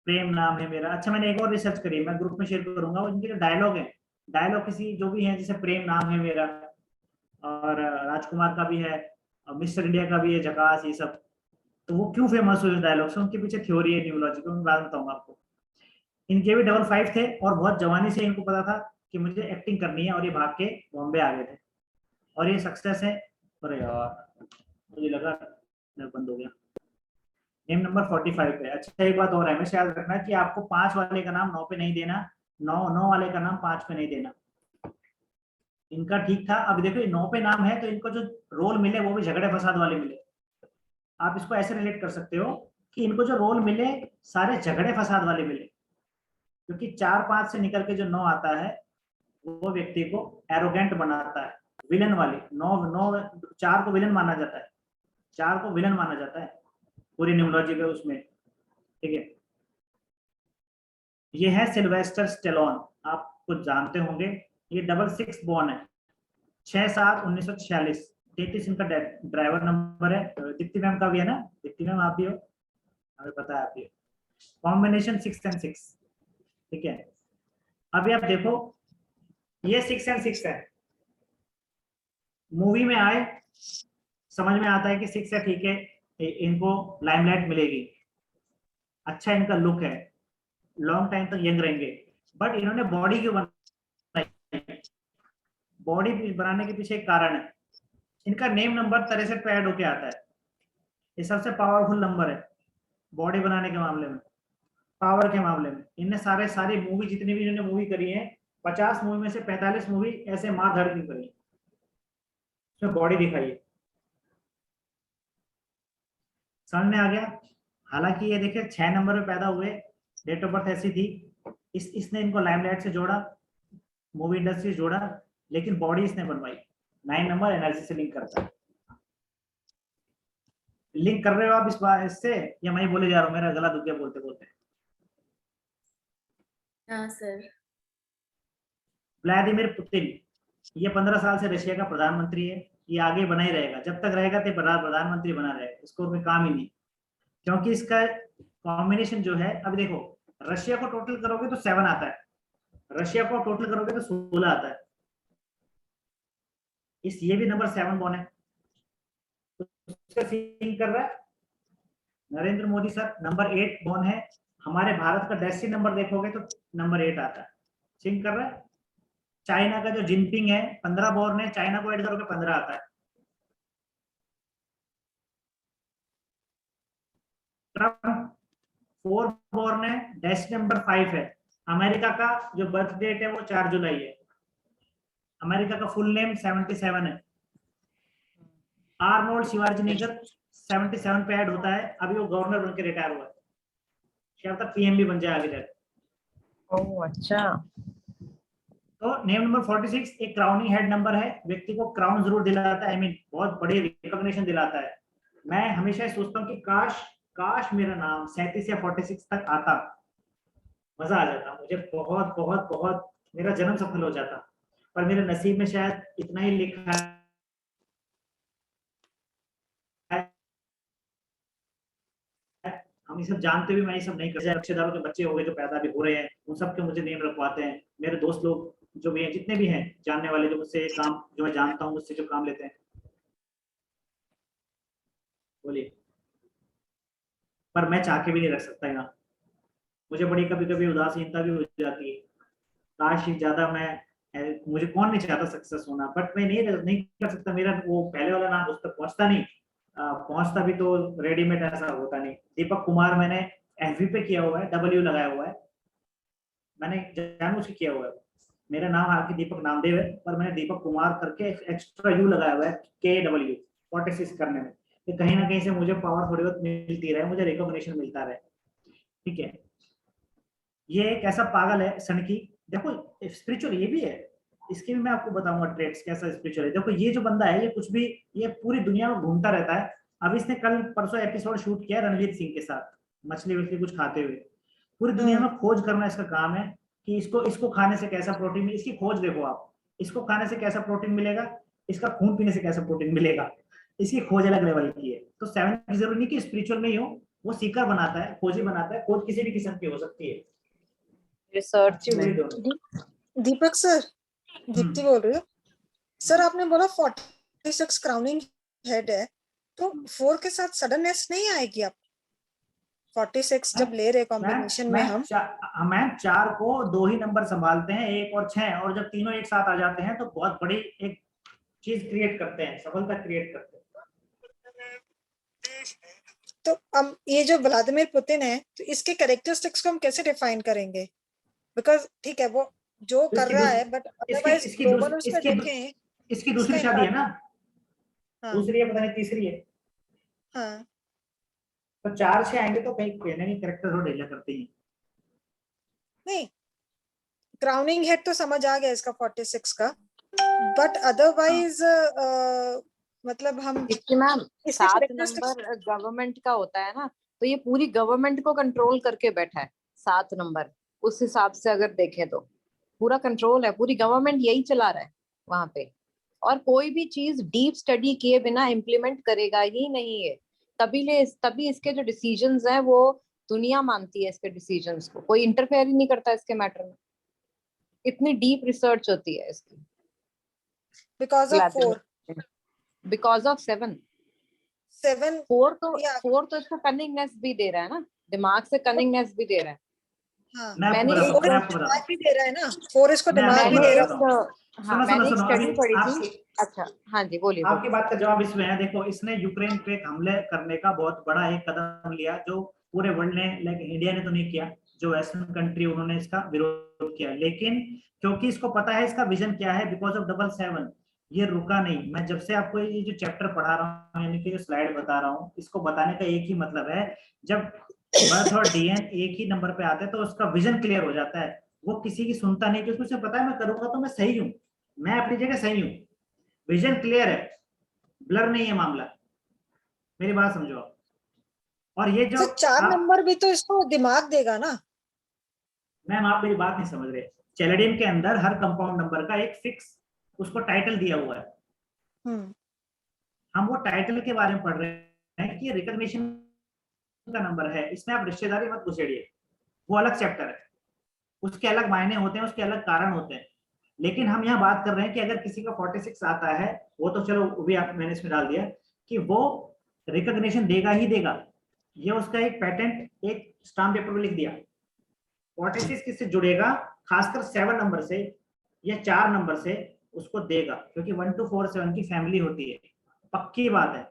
प्रेम नाम है मेरा। अच्छा मैंने एक और रिसर्च करी, मैं ग्रुप में शेयर करूंगा, उनके जो डायलॉग है, डायलॉग किसी जो भी है, जैसे प्रेम नाम है मेरा, और राजकुमार का भी है, और मिस्टर इंडिया का भी है, झकास, ये सब। तो वो क्यों फेमस हुए डायलॉग से, उनके पीछे थ्योरी है न्यूमोलॉजी की, मैं बताऊंगा आपको। इनके भी 55 थे और बहुत जवानी से इनको पता था कि मुझे एक्टिंग करनी है, और ये भाग के बॉम्बे आ गए थे और ये सक्सेस है। अरे यार मुझे लगा बंद हो गया। नेम नंबर 45 पे। अच्छा एक बात और है, हमेशा याद रखना कि आपको 5 वाले का नाम 9 पे नहीं देना, 9 वाले का नाम 5 पे नहीं देना। इनका ठीक था। अब देखो 9 पे नाम है तो इनको जो रोल मिले वो भी झगड़े फसाद वाले मिले। आप इसको ऐसे रिलेट कर सकते हो कि इनको जो रोल मिले सारे झगड़े फसाद वाले मिले, क्योंकि 4-5 से निकल के जो 9 आता है वो व्यक्ति को एरोगेंट बनाता है, विलन वाली। 4 को विलन माना जाता है, 4 को विलन माना जाता है पूरी न्यूमोलॉजी के उसमें, ठीक है। ये है सिल्वेस्टर स्टेलोन, आप कुछ जानते होंगे। ये 66 बॉर्न है, 6/7/1946, 33 इनका ड्राइवर नंबर है। दीप्ति मैम का भी है ना, दीप्ति मैम आप भी हो, हमें पता है आप भी हो। कॉम्बिनेशन 6 and 6, ठीक है। अभी आप देखो ये 6 and 6 है, मूवी में आए समझ में आता है कि 6 है, ठीक है, इनको लाइमलाइट मिलेगी, अच्छा इनका लुक है, लॉन्ग टाइम तक यंग रहेंगे। बट इन्होंने बॉडी क्यों बनाई, बॉडी बनाने के पीछे एक कारण है। इनका नेम नंबर 63 पे ऐड होके आता है। ये सबसे पावरफुल नंबर है बॉडी बनाने के मामले में, पावर के मामले में। इनने सारी मूवी, जितनी भी इन्होंने मूवी करी है, 50 मूवी में से 45 मूवी ऐसे मार धड़ की करी, उसमें बॉडी दिखाई है। समझ में आ गया। हालांकि ये देखिए 6 नंबर पे पैदा हुए, डेट ऑफ बर्थ ऐसी थी, इसने इनको लाइमलाइट से जोड़ा, मूवी इंडस्ट्री से जोड़ा, लेकिन बॉडी इसने बनवाई। 9 नंबर एनर्जी से लिंक करता है। लिंक कर रहे हो आप इस बार इससे, या मैं ही बोले जा रहा हूँ, मेरा गला दुख गया बोलते बोलते। हाँ सर। व्लादिमीर पुतिन, ये 15 साल से रशिया का प्रधानमंत्री है। ये आगे बना ही रहेगा, जब तक रहेगा तो प्रधानमंत्री बना रहेगा, इसको कोई काम ही नहीं, क्योंकि इसका कॉम्बिनेशन जो है, अब देखो रशिया को टोटल करोगे तो 7 आता है, रशिया को टोटल करोगे तो 16 आता है, इस ये भी नंबर 7 बॉर्न है, तो उसका सिंक कर रहा है Narendra Modi sir. Number 8 born है, हमारे भारत का डेस्टिनी नंबर देखोगे तो नंबर 8 आता है, सिंक कर रहा है। चाइना का जो जिनपिंग है 15 बॉर्न है, चाइना को ऐड करोगे 15 आता है। ट्रम्प 4 बॉर्न है, डेस्टिनी नंबर 5 है। अमेरिका का जो बर्थ डेट है वो 4 जुलाई है, अमेरिका का फुल नेम 77 है। आर्नोल्ड शिवाजीनगर 77 पे ऐड होता है, अभी वो गवर्नर बन के रिटायर हुआ है, शायद तक पीएम भी बन जाए आगे जाके। ओह अच्छा। तो नेम नंबर 46 एक क्राउनिंग हेड नंबर है, व्यक्ति को क्राउन जरूर दिलाता है, आई मीन बहुत बड़ी रिकॉग्निशन दिलाता है। मैं हमेशा सोचता हूँ कि काश काश मेरा नाम 37 या 46 तक आता, मजा आ जाता, मुझे बहुत बहुत बहुत मेरा जन्म सफल हो जाता, पर मेरे नसीब में शायद इतना ही लिखा है। हम ये सब जानते भी, मैं ये सब नहीं कर, रिश्तेदारों के बच्चे हो गए जो पैदा भी हो रहे हैं, उन सबके मुझे नेम रखवाते हैं, मेरे दोस्त लोग जो भी हैं, जितने भी हैं जानने वाले, जो मुझसे काम, जो मैं जानता हूँ मुझसे जो काम लेते हैं। बोलिए। पर मैं चाह के भी नहीं रख सकता यहाँ, मुझे बड़ी कभी कभी उदासीनता भी हो जाती है, काश ही ज्यादा मैं, मुझे कौन नहीं चाहता सक्सेस होना, बट मैं नहीं कर सकता, मेरा वो पहले वाला नाम उस तक पहुंचता नहीं, पहुंचता भी तो रेडीमेड ऐसा होता नहीं। दीपक कुमार मैंने एफबी पे किया हुआ है, डब्ल्यू लगाया हुआ है, मैंने जानबूझ के किया हुआ है, मेरा नाम हालांकि दीपक नामदेव है, पर मैंने दीपक कुमार करके एक्स्ट्रा यू लगाया हुआ है, KW 46 करने में, कि कहीं ना कहीं से मुझे पावर थोड़ी बहुत मिलती रहे, मुझे रिकॉग्निशन मिलता रहे, ठीक है। ये एक ऐसा पागल है सनकी, देखो स्पिरिचुअल ये भी है, इसके भी मैं आपको बताऊंगा ट्रेड्स कैसा स्पिरिचुअल है। देखो ये जो बंदा है, ये कुछ भी, ये पूरी दुनिया में घूमता रहता है। अब इसने कल परसों एपिसोड शूट किया रणवीर सिंह के साथ, मछली वछली कुछ खाते हुए, पूरी दुनिया में खोज करना इसका काम है, कि इसको खाने से कैसा प्रोटीन, इसकी खोज देखो आप, इसको खाने से कैसा प्रोटीन मिलेगा, इसका खून पीने से कैसा प्रोटीन मिलेगा, इसकी खोज अलग लेवल की है। तो 7 की जरूरत नहीं कि स्पिरिचुअल में ही हो, वो सीकर बनाता है, खोजी बनाता है, खोज किसी भी किस्म की हो सकती है, रिसर्च में। दीपक सर, दीप्ति बोल रही हूँ सर, आपने बोला 46 क्राउनिंग हेड है, तो 4 के साथ सडननेस नहीं आएगी? आप 46 जब ले रहे कॉम्बिनेशन में हम 4 को 2 ही नंबर संभालते हैं, 1 और 6, और जब तीनों एक साथ आ जाते हैं तो बहुत बड़ी एक चीज क्रिएट करते हैं, सफलता क्रिएट करते हैं। तो हम ये जो व्लादिमीर पुतिन है, तो इसके कैरेक्टरिस्टिक्स को हम कैसे डिफाइन करेंगे? बिकॉज ठीक है वो जो कर रहा है, बट अदरवाइज ग्लोबल उस पे देखें, इसकी दूसरी शादी है ना? हाँ, दूसरी है, पता नहीं तीसरी है। हाँ, तो 4-6 आएंगे तो कहीं कहने की कैरेक्टर हो ढीला करते हैं। नहीं क्राउनिंग हेड तो समझ आ गया इसका 46 का, बट अदरवाइज मतलब हम मैम 7 नंबर गवर्नमेंट का होता है ना, तो ये पूरी गवर्नमेंट को कंट्रोल करके बैठा है 7 नंबर, उस हिसाब से अगर देखें तो पूरा कंट्रोल है, पूरी गवर्नमेंट यही चला रहा है वहां पे, और कोई भी चीज डीप स्टडी किए बिना इम्प्लीमेंट करेगा ही नहीं है। तभी इसके जो डिसीजंस हैं वो दुनिया मानती है, इसके डिसीजंस को कोई इंटरफेयर ही नहीं करता इसके मैटर में, इतनी डीप रिसर्च होती है इसकी। बिकॉज ऑफ 4, बिकॉज ऑफ 7 4 तो इसको कनिंगनेस भी दे रहा है ना, दिमाग से कनिंगनेस भी दे रहा है। हाँ, मैंने दिमाग भी दे रहा है ना, 4 इसको दिमाग भी दे रहा है। हाँ, मैंने एक स्टडी पढ़ी थी। अच्छा, हाँ जी बोलिए। आपकी बात का जवाब इसमें है, देखो इसने यूक्रेन पे हमले करने का बहुत बड़ा एक कदम लिया, जो पूरे वर्ल्ड ने, लाइक इंडिया ने तो नहीं किया, जो वेस्टर्न कंट्री उन्होंने इसका विरोध किया, लेकिन क्योंकि इसको पता है इसका विजन क्या है, बिकॉज ऑफ 777 ये रुका नहीं। मैं जब से आपको ये जो चैप्टर पढ़ा रहा हूँ, यानी कि जो स्लाइड बता रहा हूँ, इसको बताने का एक ही मतलब है, जब बर्थ और डीएन एक ही नंबर पे आते हैं तो उसका विजन क्लियर हो जाता है, वो किसी की सुनता नहीं, क्योंकि उसे पता है मैं करूंगा तो मैं सही हूँ, मैं अपनी जगह सही हूँ, विजन क्लियर है, ब्लर नहीं है मामला, मेरी बात समझो। और ये जो 4 नंबर भी तो इसको दिमाग देगा ना। मैम आप मेरी बात नहीं समझ रहे, चैलेडियन के अंदर हर कंपाउंड नंबर का एक फिक्स उसको टाइटल दिया हुआ है, हम वो टाइटल के बारे में पढ़ रहे हैं कि रिकॉग्निशन का नंबर है, इसमें आप रिश्तेदारी मत घुसेड़िए, वो अलग चैप्टर है, उसके अलग मायने होते हैं, उसके अलग कारण होते हैं। लेकिन हम यहाँ बात कर रहे हैं कि अगर किसी का 46 आता है, वो तो चलो वो भी मैंने इसमें डाल दिया कि वो रिकॉग्निशन देगा ही देगा, ये उसका एक पेटेंट, एक स्टाम्प पेपर में लिख दिया। 46 किससे जुड़ेगा, खासकर 7 नंबर से या 4 नंबर से उसको देगा, क्योंकि 1 to 4 7 की फैमिली होती है, पक्की बात है।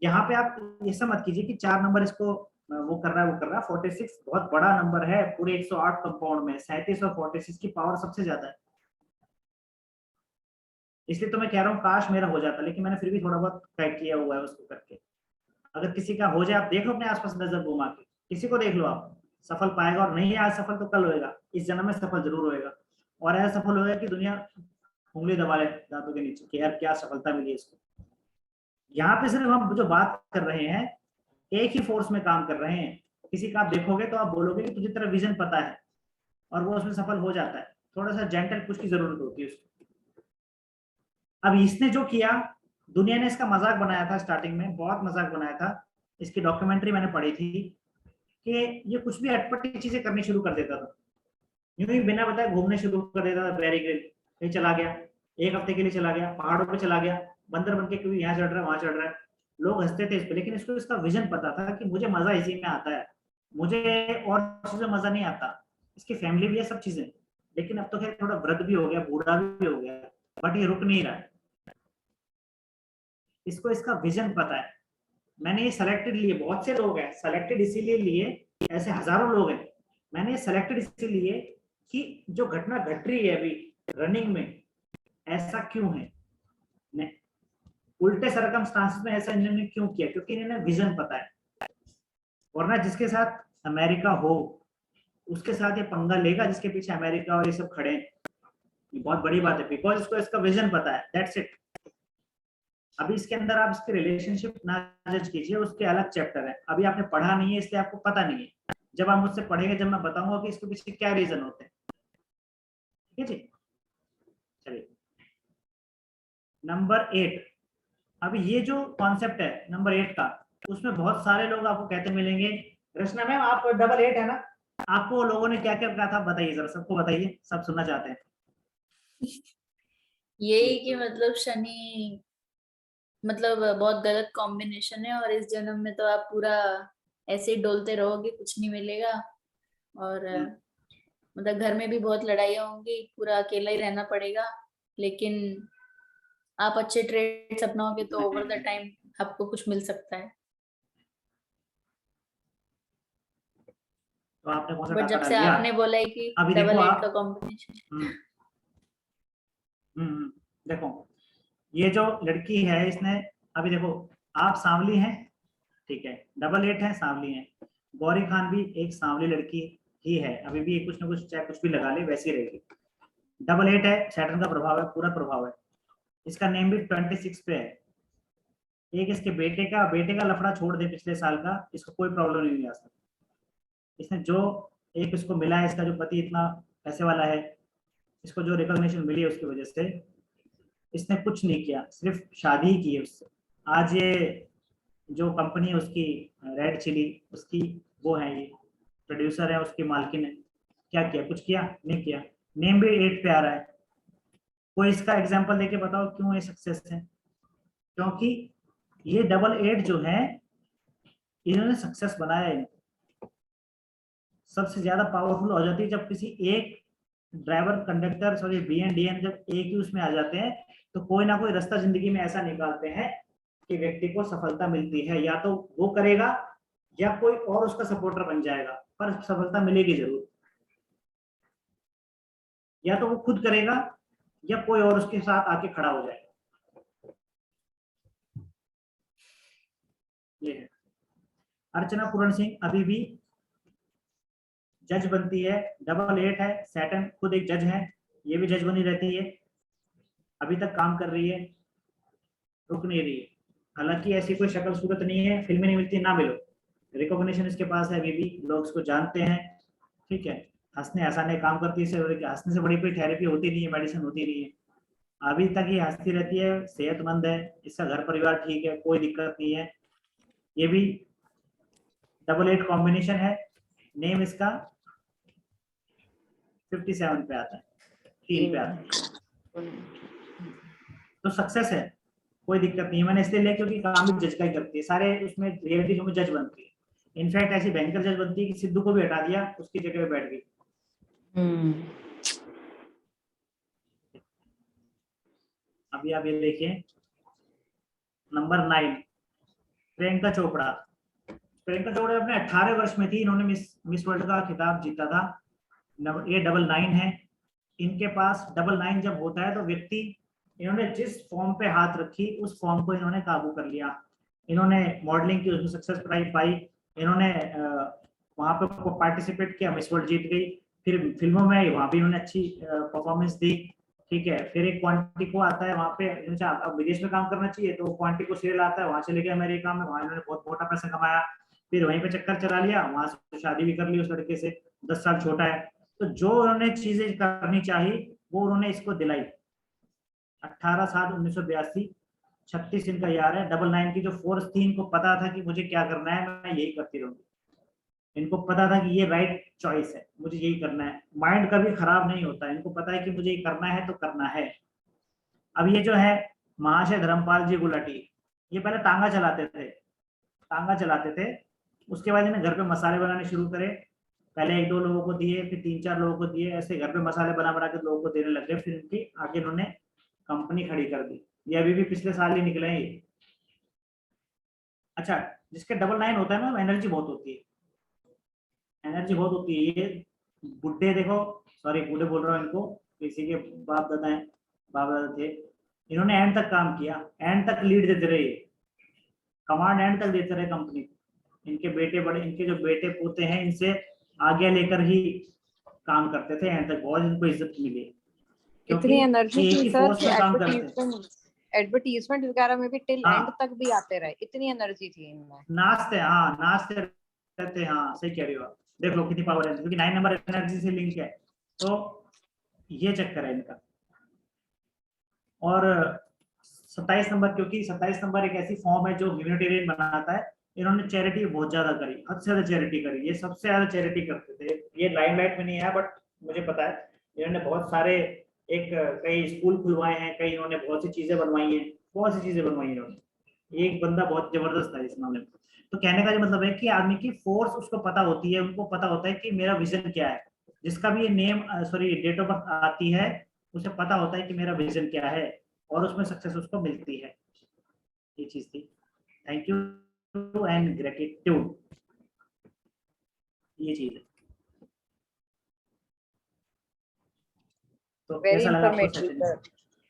यहाँ पे आप ये समझ कीजिए कि 4 नंबर इसको वो कर रहा है। 46 बहुत बड़ा नंबर है, पूरे 108 कंपाउंड में 37 और 46 की पावर सबसे ज्यादा है। इसलिए तो मैं कह रहा हूँ काश मेरा हो जाता, लेकिन मैंने फिर भी थोड़ा बहुत ट्राई किया हुआ है उसको करके। अगर किसी का हो जाए, आप देख लो अपने आसपास नजर घुमा के, किसी को देख लो आप, सफल पाएगा, और नहीं आज सफल तो कल होएगा, इस जन्म में सफल जरूर होएगा, और ऐसा सफल होएगा कि दुनिया उंगली दबा ले दांतों के नीचे कि यार क्या सफलता मिली इसको। यहाँ पे सिर्फ हम जो बात कर रहे हैं, एक ही फोर्स में काम कर रहे हैं। किसी का आप देखोगे तो आप बोलोगे कि तुझे तेरा विजन पता है, और वो उसमें सफल हो जाता है। थोड़ा सा जेंटल पुश की जरूरत होती है उसको। अब इसने जो किया, दुनिया ने इसका मजाक बनाया था, स्टार्टिंग में बहुत मजाक बनाया था। इसकी डॉक्यूमेंट्री मैंने पढ़ी थी कि ये कुछ भी अटपटी चीजें करनी शुरू कर देता था, यूं ही बिना बताए घूमने शुरू कर देता था, बैरी ग्रिल कहीं चला गया, 1 हफ्ते के लिए चला गया, पहाड़ों पे चला गया, बंदर बनके कभी यहाँ चढ़ रहा है वहां चढ़ रहा है। लोग हंसते थे इस पे, लेकिन इसको इसका विजन पता था कि मुझे मजा इसी में आता है, मुझे और चीजें मजा नहीं आता। इसकी फैमिली भी है, सब चीजें, लेकिन अब तो खैर थोड़ा वृद्ध भी हो गया, बूढ़ा भी हो गया, बट ये रुक नहीं रहा है। इसको इसका विजन पता है। मैंने ये सेलेक्टेड लिए, बहुत से लोग हैं सेलेक्टेड इसीलिए लिए, ऐसे हजारों लोग हैं। मैंने ये सेलेक्टेड इसीलिए कि जो घटना घट रही है अभी रनिंग में, ऐसा क्यों है, उल्टे सरकमस्टांसेस में ऐसा इन्होंने क्यों किया, क्योंकि इन्हें विजन पता है। वरना जिसके साथ अमेरिका हो उसके साथ ये पंगा लेगा जिसके पीछे अमेरिका और ये सब खड़े हैं। ये बहुत बड़ी बात है, बिकॉज इसको इसका विजन पता है, दैट्स इट। अभी इसके अंदर आप इसके रिलेशनशिप ना जज कीजिए, उसके अलग चैप्टर है, अभी आपने पढ़ा नहीं है इसलिए आपको पता नहीं है। जब आप मुझसे पढ़ेंगे, जब मैं बताऊंगा कि इसके पीछे क्या रीजन होते हैं। ठीक है जी, चलिए नंबर 8। अभी ये जो कॉन्सेप्ट है नंबर 8 का, उसमें बहुत सारे लोग आपको कहते मिलेंगे, रचना मैम आप 888 है ना, आपको लोगों ने क्या क्या कहा था, बताइए जरा, सबको बताइए, सब सुनना चाहते हैं। यही कि मतलब शनि मतलब बहुत गलत कॉम्बिनेशन है, और इस जन्म में तो आप पूरा ऐसे ही डोलते रहोगे, कुछ नहीं मिलेगा, और मतलब घर में भी बहुत लड़ाइयाँ होंगी, पूरा अकेला ही रहना पड़ेगा। लेकिन आप अच्छे ट्रेड्स अपनाओगे तो ओवर द टाइम आपको कुछ मिल सकता है। तो आपने कौन सा बट टाका जब डाल से दिया? आपने बोला है कि अभी डबल देखो 8 आप, का कॉम्बिनेशन, देखो ये जो लड़की है, इसने अभी देखो, आप सांवली हैं, ठीक है, डबल 8 है, सांवली है, गौरी खान भी एक सांवली लड़की ही है, अभी भी कुछ ना कुछ चाहे कुछ भी लगा ले वैसी रहेगी। डबल 8 है, सैटर्न का प्रभाव है, पूरा प्रभाव है। इसका नेम भी 26 पे है। एक इसके बेटे का लफड़ा छोड़ दे पिछले साल का, इसको कोई प्रॉब्लम नहीं आ सकती। इसने जो एक इसको मिला है, इसका जो पति इतना पैसे वाला है, इसको जो रिकॉग्निशन मिली है उसकी वजह से इसने कुछ नहीं किया, सिर्फ शादी ही की है उससे। आज ये जो कंपनी है उसकी, रेड चिली, उसकी वो है, ये प्रोड्यूसर है, उसकी मालकिन है। क्या किया, कुछ किया नहीं किया, नेम भी 8 पे आ रहा है। कोई इसका एग्जांपल देके बताओ क्यों ये सक्सेस है? क्योंकि ये डबल 8 जो है, इन्होंने सक्सेस बनाया है। सबसे ज्यादा पावरफुल हो जाती है जब किसी एक ड्राइवर, कंडक्टर, सॉरी BNDN जब एक ही उसमें आ जाते हैं, तो कोई ना कोई रास्ता जिंदगी में ऐसा निकालते हैं कि व्यक्ति को सफलता मिलती है। या तो वो करेगा या कोई और उसका सपोर्टर बन जाएगा, पर सफलता मिलेगी जरूर। या तो वो खुद करेगा या कोई और उसके साथ आके खड़ा हो जाएगा। ये है अर्चना पूरण सिंह, अभी भी जज बनती है, डबल 8 है, सैटर्न खुद एक जज है, ये भी जज बनी रहती है, अभी तक काम कर रही है, रुक नहीं रही है। हालांकि ऐसी कोई शक्ल सूरत नहीं है, फिल्में नहीं मिलती, ना मिलो, रिकॉग्निशन इसके पास है, अभी भी लोग इसको जानते हैं। ठीक है, हंसने हंसाने काम करती है, हंसने से बड़ी कोई थेरेपी होती नहीं है, मेडिसिन होती नहीं है। अभी तक ये हंसती रहती है, सेहतमंद है, इसका घर परिवार ठीक है, कोई दिक्कत नहीं है। ये भी 88 कॉम्बिनेशन है। नेम इसका 57 पे आता है, 3 पे आता है। तो सक्सेस है, कोई दिक्कत नहीं है। मैंने इसलिए लिया क्योंकि काम भी जज का ही करती है, सारे उसमें रियलिटी शो में जज बनती है। इनफैक्ट ऐसी भयंकर जज बनती है कि सिद्धू को भी हटा दिया, उसकी जगह पे बैठ गई। अभी आप ये देखिए नंबर 9, प्रियंका चोपड़ा। प्रियंका चोपड़ा अपने 18 वर्ष में थी, इन्होंने मिस वर्ल्ड का खिताब जीता था। ये 99 है। इनके पास 99 जब होता है तो व्यक्ति, इन्होंने जिस फॉर्म पे हाथ रखी उस फॉर्म को इन्होंने काबू कर लिया। इन्होंने मॉडलिंग की, उसमें सक्सेस प्राइज पाई। इन्होंने वहां पे पार्टिसिपेट किया, मिस वर्ल्ड जीत गई। फिर फिल्मों में वहां भी इन्होंने अच्छी परफॉर्मेंस दी, ठीक है। फिर एक क्वांटिको आता है वहां पे, अब विदेश में काम करना चाहिए तो क्वांटिको सीरियल आता है, वहां चले गए अमेरिका में, वहां इन्होंने बहुत मोटा पैसा कमाया। फिर वहीं पे चक्कर चला लिया, वहां से शादी भी कर ली उस लड़के से, 10 साल छोटा है। तो जो उन्होंने चीजें करनी चाहिए वो उन्होंने इसको दिलाई। 18/7/1982, 36 इनका यार है। 99 की जो फोर्स थी, इनको पता था कि मुझे क्या करना है, मैं यही करती रहूंगी। इनको पता था कि ये राइट चॉइस है, मुझे यही करना है। माइंड कभी खराब नहीं होता, इनको पता है कि मुझे ये करना है तो करना है। अब ये जो है महाशय धर्मपाल जी गुलाटी, ये पहले तांगा चलाते थे। उसके बाद इन्हें घर पे मसाले बनाने शुरू करे। पहले 1-2 लोगों को दिए, फिर 3-4 लोगों को दिए, ऐसे घर पे मसाले बना बना के लोगों को देने लग गए। फिर इनकी आगे इन्होंने कंपनी खड़ी कर दी। ये अभी भी पिछले साल ही निकले हैं ये। अच्छा, जिसके 99 होता है ना, एनर्जी बहुत होती है, ये बुड्ढे देखो, सॉरी बूढ़े बोल रहा हूँ इनको, किसी के बाप दादा थे, इन्होंने एंड तक काम किया, एंड तक लीड देते रहे, कमांड एंड तक देते रहे कंपनी। इनके जो बेटे पोते हैं, इनसे आगे लेकर ही काम करते थे एंड तक, बहुत इनको इज्जत मिली। इतनी एनर्जी थी सर कि एडवर्टीजमेंट वगैरह में भी टिल हाँ, एंड तक भी आते रहे, इतनी एनर्जी थी इनमें। नाचते रहते। हाँ सही कह रही हो आप, देख लो कितनी पावर है, क्योंकि 9 नंबर एनर्जी से लिंक है, तो ये चक्कर है इनका। और 27 नंबर, क्योंकि 27 नंबर एक ऐसी फॉर्म है जो ह्यूमैनिटेरियन बनाता है। इन्होंने चैरिटी बहुत ज्यादा करी, हद से ज्यादा चैरिटी करी, ये सबसे ज्यादा चैरिटी करते थे। ये लाइमलाइट में नहीं है बट मुझे पता है, इन्होंने बहुत सारे कई स्कूल खुलवाए हैं, कई इन्होंने बहुत सी चीजें बनवाई हैं, इन्होंने। एक बंदा बहुत जबरदस्त है इस मामले में। तो कहने का जो मतलब है कि आदमी की फोर्स उसको पता होती है, उनको पता होता है कि मेरा विजन क्या है। जिसका भी नेम डेट ऑफ बर्थ आती है, उसे पता होता है कि मेरा विजन क्या है, और उसमें सक्सेस उसको मिलती है। ये चीज थी। थैंक यू एंड ग्रेटिट्यूड, ये चीज है। तो वेरी कैसा लगा आपको informative session? Sir,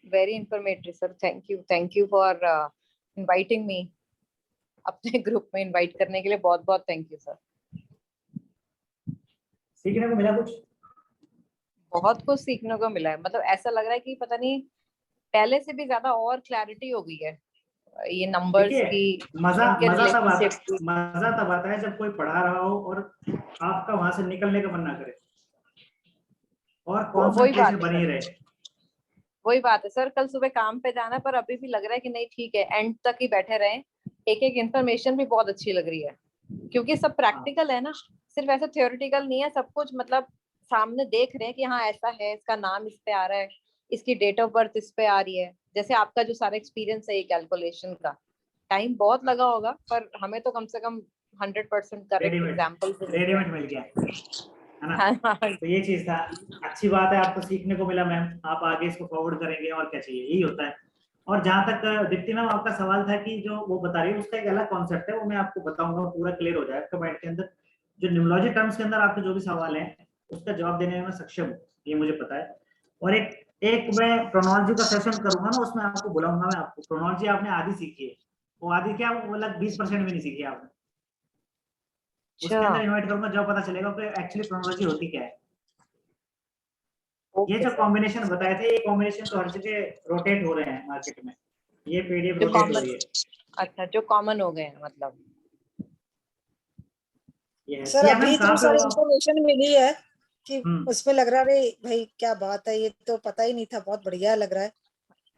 very informative sir, thank you for inviting me, अपने ग्रुप में इनवाइट करने के लिए बहुत बहुत थैंक यू सर। सीखने को मिला कुछ? बहुत कुछ सीखने को मिला है, मतलब ऐसा लग रहा है कि पता नहीं पहले से भी ज्यादा और क्लैरिटी हो गई है ये नंबर्स की, मजा relationship की। तब आता है जब कोई पढ़ा रहा हो और आपका वहां से निकलने का मन ना करे और कंसंट्रेशन बनी रहे। वही बात है सर, कल सुबह काम पे जाना है, पर अभी भी लग रहा है कि नहीं ठीक है, एंड तक ही बैठे रहें। एक एक इन्फॉर्मेशन भी बहुत अच्छी लग रही है, क्योंकि सब प्रैक्टिकल है ना, सिर्फ ऐसा थियोरेटिकल नहीं है, सब कुछ मतलब सामने देख रहे हैं कि हाँ ऐसा है, इसका नाम इस पे आ रहा है, इसकी डेट ऑफ बर्थ इस पे आ रही है। जैसे आपका जो सारा एक्सपीरियंस है ये कैलकुलेशन का, टाइम बहुत लगा होगा, पर हमें तो कम से कम 100% करेक्ट एग्जांपल रेडीमेड मिल गया है ना। तो ये चीज था, अच्छी बात है, आपको सीखने को मिला मैम, आप आगे इसको फॉरवर्ड करेंगे और क्या चाहिए, यही होता है। और जहां तक दीप्ति मैम आपका सवाल था कि जो वो बता रही है उसका एक अलग कॉन्सेप्ट है, वो मैं आपको बताऊंगा, पूरा क्लियर हो जाएगा आपका माइंड के अंदर। जो न्यूमरोलॉजी टर्म्स के अंदर आपके जो भी सवाल है उसका जवाब देने में मैं सक्षम हूँ, ये मुझे पता है। और एक मैं प्रोनोलॉजी का सेशन करूंगा ना, उसमें आपको बुलाऊंगा मैं आपको। प्रोनोलॉजी आपने आधी सीखी है, वो आधी क्या, वो मतलब 20% भी नहीं सीखी आपने, उसके अंदर इन्वाइट करूंगा, जब पता चलेगा कि एक्चुअली प्रोनोलॉजी होती क्या है। ये जो कॉम्बिनेशन बताए थे, ये कॉम्बिनेशन तो हर जगह रोटेट हो रहे हैं मार्केट में, ये पीडीएफ रोटेट हो रही है। अच्छा, जो कॉमन हो गए हैं मतलब। सर अभी इतनी सारी इंफॉर्मेशन मिली है कि उसमें लग रहा है भाई क्या बात है, ये तो पता ही नहीं था, बहुत बढ़िया लग रहा है।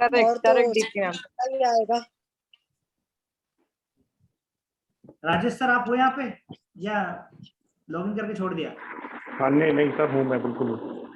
और करेक्ट तो करेक्ट दीप्ति मैम। ही आएगा। राजेश सर आप हो यहाँ पे या लॉगिन करके छोड़ दिया? हाँ नहीं नहीं सर हूँ मैं, बिल्कुल हूँ।